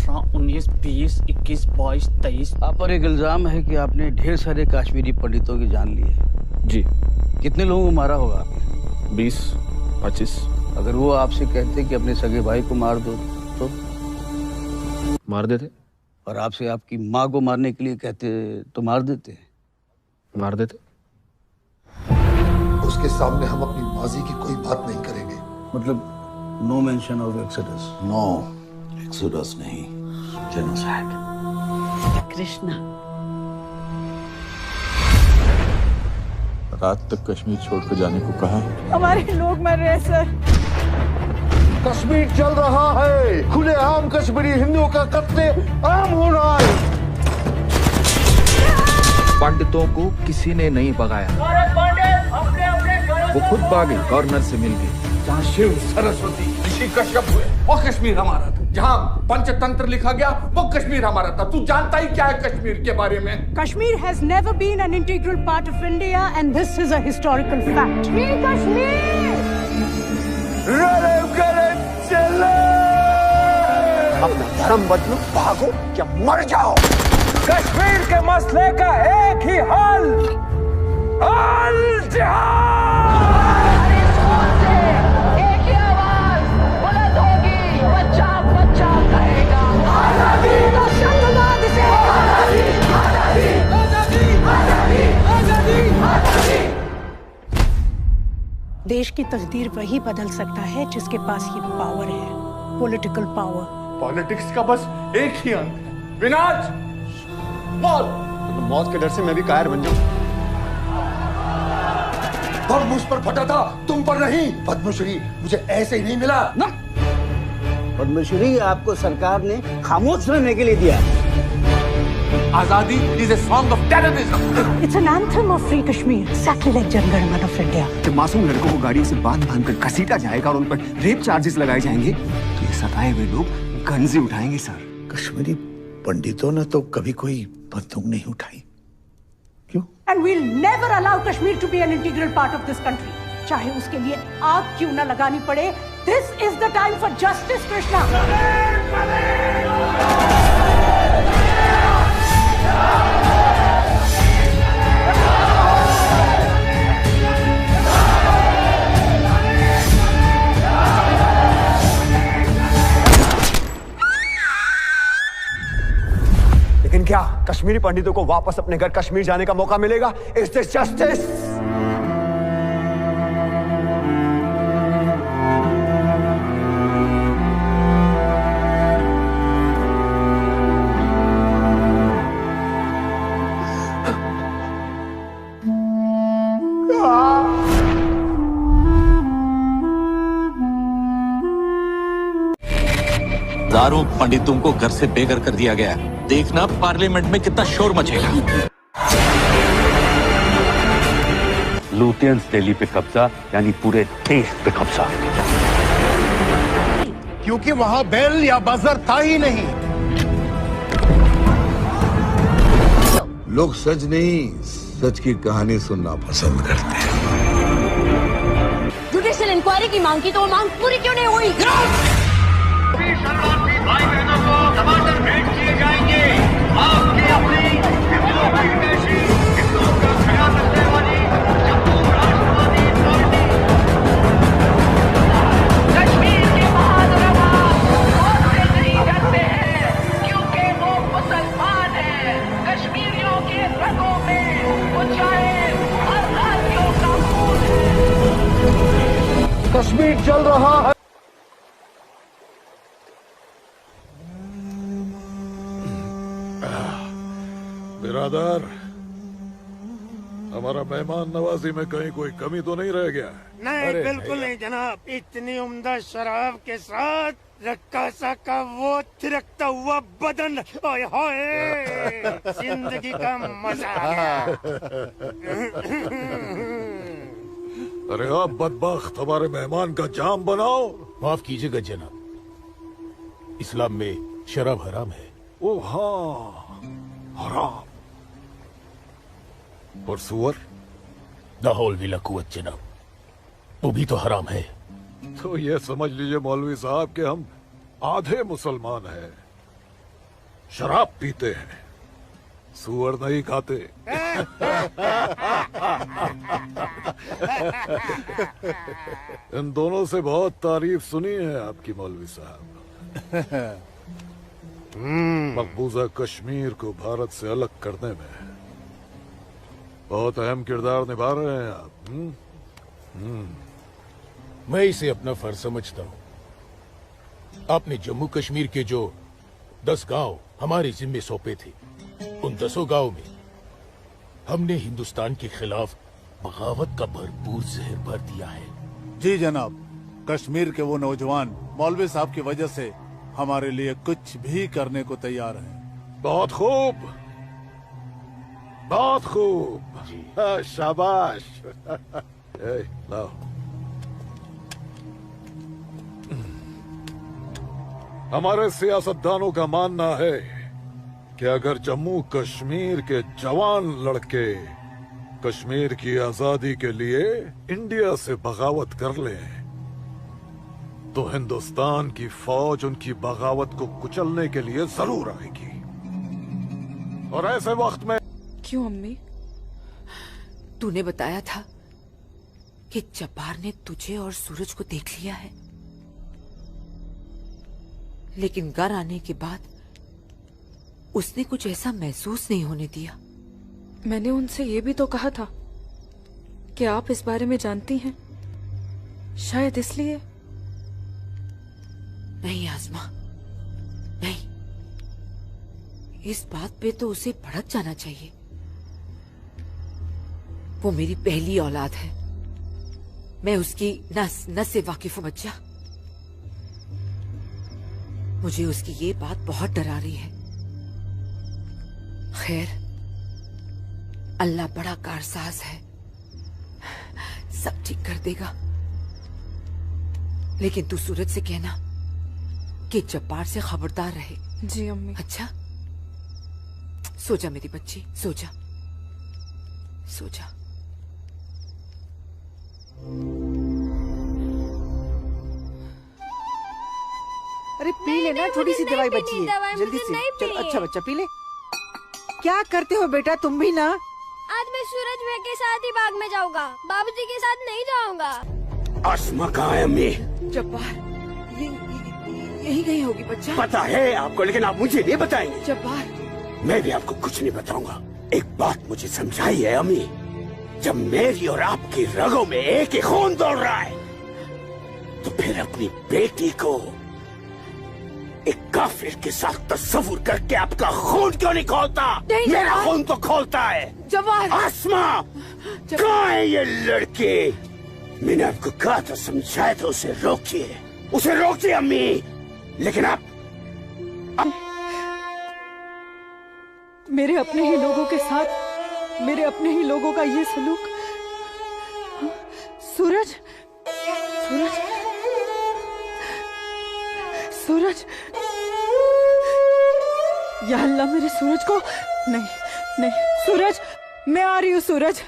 18, 19, 20, 21, 22, 23। आप पर एक इल्जाम है कि आपने ढेर सारे कश्मीरी पंडितों की जान ली है। जी। कितने लोगों को मारा होगा आपने? 20, 25। अगर वो आपसे कहते कि अपने सगे भाई को मार दो तो? मार देते। और आपसे आपकी माँ को मारने के लिए कहते तो मार देते? मार देते। उसके सामने हम अपनी माजी की कोई बात नहीं करेंगे। मतलब no mention of exodus? No exodus नहीं, जेनोसाइड। कृष्णा, रात तक कश्मीर छोड़कर जाने को कहा है। हमारे लोग मर रहे हैं सर। कश्मीर चल रहा है, खुलेआम कश्मीरी हिंदुओं का कत्ले आम हो रहा है। पंडितों को किसी ने नहीं भगाया, वो खुद भागे, गवर्नर से मिल गए। जहाँ शिव, सरस्वती, ऋषि कश्यप हुए वो कश्मीर हमारा था। जहाँ पंचतंत्र लिखा गया वो कश्मीर हमारा था। तू जानता ही क्या है कश्मीर के बारे में? Kashmir has never been an integral part of India and this is a historical fact. Kashmir! अपना धर्म बदलो, भागो या मर जाओ। कश्मीर के मसले का एक ही हल, अल जिहाद। देश की तकदीर वही बदल सकता है जिसके पास ये पावर है, पॉलिटिकल पावर। पॉलिटिक्स का बस एक ही अंत है, विनाश, मौत। तो मौत के डर से मैं भी कायर बन जाऊं। बम मुझ पर फटा था, तुम पर नहीं। पद्मश्री मुझे ऐसे ही नहीं मिला ना। पद्मश्री आपको सरकार ने खामोश रहने के लिए दिया। आजादी is a song of terrorism. It's an anthem of free Kashmir, exactly like Jan Gan Man of India. जब मासूम लड़कों को गाड़ियों से बांध कर घसीटा जाएगा और उन पर रेप चार्जेस लगाए जाएंगे तो ये सताए हुए लोग गंजी उठाएंगे सर। कश्मीरी पंडितों ने तो कभी कोई बंदूक नहीं उठाई। क्यों? And we'll never allow Kashmir to be an integral part of this country. चाहे उसके लिए आग क्यों न लगानी पड़े। This is the time for justice, Krishna. लेकिन क्या कश्मीरी पंडितों को वापस अपने घर कश्मीर जाने का मौका मिलेगा? Is this justice? हजारों पंडितों को घर से बेघर कर दिया गया। देखना पार्लियामेंट में कितना शोर मचेगा। लुटियंस दिल्ली पे कब्जा यानी पूरे देश पे कब्जा, क्योंकि वहां बेल या बजर था ही नहीं। लोग सच नहीं, सच की कहानी सुनना पसंद करते हैं। जुडिशियल इंक्वायरी की मांग की तो वो मांग पूरी क्यों नहीं हुई? शरणार्थी भाई बहनों को टमाटर भेंट किए जाएंगे। आपकी अपनी हिंदुओं की हितैषी, हिंदुओं का ख्याल रखने वाली जम्मू राष्ट्रवादी पार्टी। कश्मीर के महानवा वोट से नहीं डरते हैं क्योंकि वो मुसलमान हैं। कश्मीरियों के रगों में वो चाहे हर भारतीयों का खून है। कश्मीर चल रहा है। बिरादर, हमारा मेहमान नवाजी में कहीं कोई कमी तो नहीं रह गया? नहीं, बिल्कुल नहीं जनाब। इतनी उम्दा शराब के साथ रक्कासा का वो थिरकता हुआ बदन, ओए होए, जिंदगी का मजा आ गया। अरे आप बदबख्त, हमारे मेहमान का जाम बनाओ। माफ कीजिएगा जनाब, इस्लाम में शराब हराम है। ओ हाँ, हराम। और सुअर? द होल विला कुवत जनाब, वो भी तो हराम है। तो ये समझ लीजिए मौलवी साहब कि हम आधे मुसलमान हैं। शराब पीते हैं, सुअर नहीं खाते। इन दोनों से बहुत तारीफ सुनी है आपकी मौलवी साहब। मकबूजा कश्मीर को भारत से अलग करने में बहुत अहम किरदार निभा रहे हैं आप। मैं इसे अपना फर्ज समझता हूँ। आपने जम्मू कश्मीर के जो 10 गांव हमारे जिम्मे सौंपे थे, उन 10 गांव में हमने हिंदुस्तान के खिलाफ बगावत का भरपूर जहर भर दिया है। जी जनाब, कश्मीर के वो नौजवान मौलवी साहब की वजह से हमारे लिए कुछ भी करने को तैयार हैं। बहुत खूब, बहुत खूब। शाबाश। लाओ। हमारे सियासतदानों का मानना है कि अगर जम्मू कश्मीर के जवान लड़के कश्मीर की आजादी के लिए इंडिया से बगावत कर लें तो हिंदुस्तान की फौज उनकी बगावत को कुचलने के लिए जरूर आएगी। और ऐसे वक्त में क्यों अम्मी? तूने बताया था कि जब्बार ने तुझे और सूरज को देख लिया है, लेकिन घर आने के बाद उसने कुछ ऐसा महसूस नहीं होने दिया। मैंने उनसे ये भी तो कहा था कि आप इस बारे में जानती हैं, शायद इसलिए। नहीं आसमा, नहीं। इस बात पे तो उसे भड़क जाना चाहिए। वो मेरी पहली औलाद है, मैं उसकी नस नस से वाकिफ हूं बच्चा। मुझे उसकी ये बात बहुत डरा रही है। खैर, अल्लाह बड़ा कारसाज है, सब ठीक कर देगा। लेकिन तू सूरज से कहना कि जब्बार से खबरदार रहे। जी अम्मी। अच्छा, सो जा मेरी बच्ची, सो जा, सो जा। अरे पी लेना, थोड़ी सी दवाई बची है, जल्दी से। चलो अच्छा बच्चा पी ले। क्या करते हो बेटा तुम भी ना? आज मैं सूरज भाई के साथ ही बाग में जाऊंगा, बाबूजी के साथ नहीं जाऊंगा। आसमा कहाँ है अम्मी? जब्बार यही गई होगी बच्चा। पता है आपको, लेकिन आप मुझे नहीं बताएंगे। जब्बार, मैं भी आपको कुछ नहीं बताऊंगा। एक बात मुझे समझाई है अम्मी, जब मेरी और आपकी रगों में एक ही खून दौड़ रहा है तो फिर अपनी बेटी को एक काफिर के साथ तस्वुर करके आपका खून क्यों नहीं खोलता? मेरा खून तो खोलता है। जब्बार, आसमा कहाँ है ये लड़की? मैंने आपको कहा था, समझाया था, उसे रोकिए, उसे रोकिए अम्मी। लेकिन आप मेरे अपने ही लोगों के साथ मेरे अपने ही लोगों का ये सलूक। सूरज, सूरज, सूरज, या अल्लाह मेरे सूरज को। नहीं नहीं सूरज, मैं आ रही हूँ सूरज।